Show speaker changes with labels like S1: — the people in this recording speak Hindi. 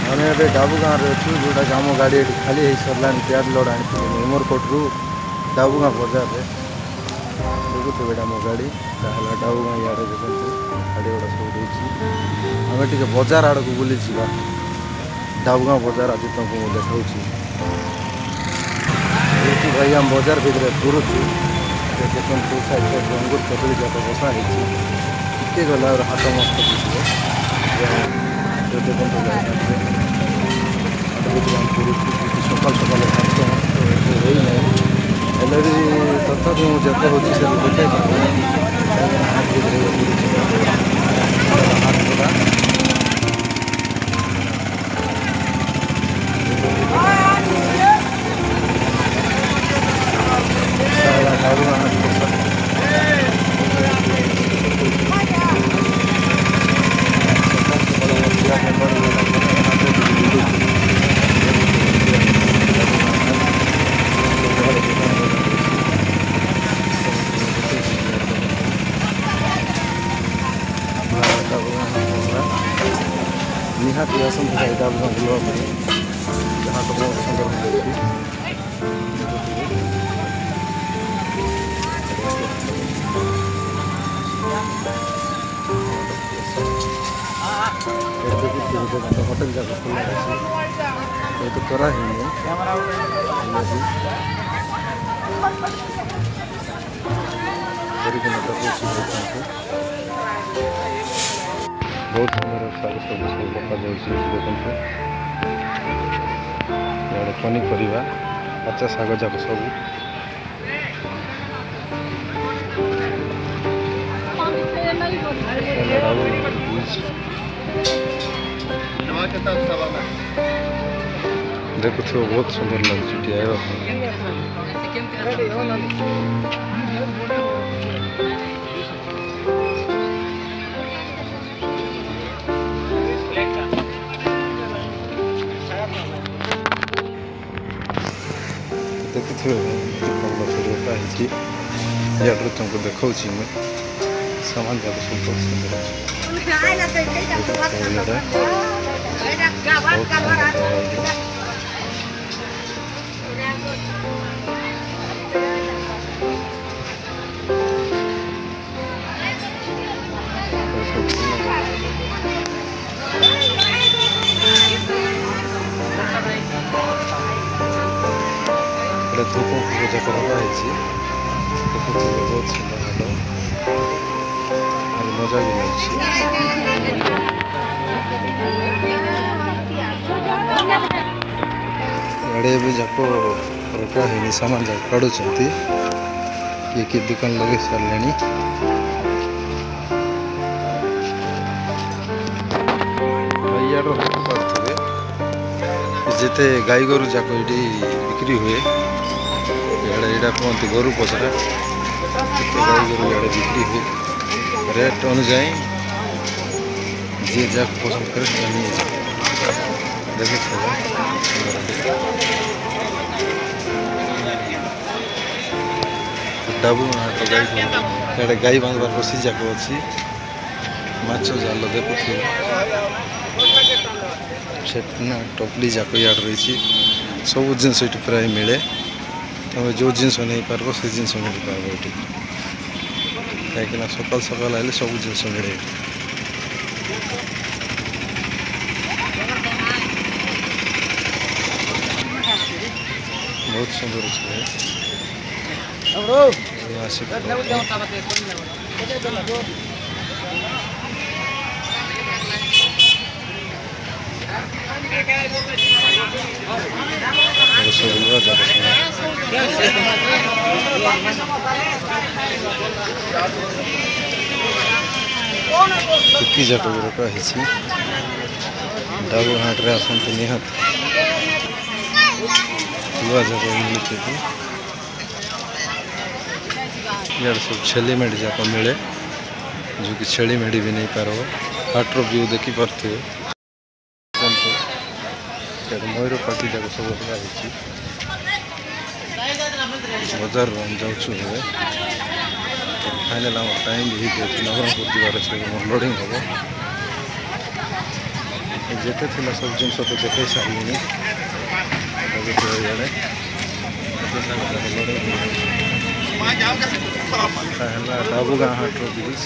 S1: आम ए डाबू गाँव में अच्छू जोटा कि आम गाड़ी खाली हो सरला प्याज लोड आनी उमरकोटू डाबू गाँ बजार में देखुथे बेटा मो गाड़ी डाबू गाँ इे देखते गाड़ी गुड़ा सब आम टे बजार आड़ को बुली जा डाबू गाँ बजार आज तुमको देखा भाई आम बजार भितर घूरुचु देखते साइड साइड अंगूर कदली जाक बसा टे गला हाथ मस्त दिखे देखते सकाल सकाल हाथ मस्त होना हेल्ले भी तथापि मुझे हो देखे निहाती आसंत डाबू बुलवा जहाँ तो बहुत सुंदर मिलती होटल जगह खुला ये तो करा ही नहीं बहुत सुंदर साग सब देखा देखते इे पनीपरिया कच्चा शाग जाक सब देखुथ बहुत सुंदर लगे देखुए याड्रु तुमको देखा सामान जाक सब सुंदर धूप पूजा कराई बहुत सुंदर मजा भी नहीं भी जाक रखा है सामान जाक काढ़ुं किए दुकान लगे सारे जिते गाई गोरु जाक ये बिक्री हुए यहाँ कहते गोरु पचरा गाई गोरु इे बिक्री हुए रेट अनुजाई जी जहाँ पसंद करे देखे डाबू गाई गाई बांधवार रसी जाक अच्छी माछ जाल देखुथे टपली जाक इे रही सब जिनस ये प्राय मिले तुम जो जिनस नहीं पार से जिनस मिल पार ये कहीं सकाल सकाल आए सब जिनस मिले बहुत सुंदर कुकी जाक रखा डाबू हाट रे आसते निहाती लुआ जाक मिलते इे सब छेली मेढ़ी जाक मिले जो कि छेली मेढ़ी भी नहीं पार हाट रो व्यू देखी पारे मयूर पार्टी जाक सब बजार जाऊँ फाइनाल टाइम भी नवरंगपुर जीवार लोडिंग हम जेते थिला सब जिन तो देखै सारी डाबू गाँ हाट ब्रिज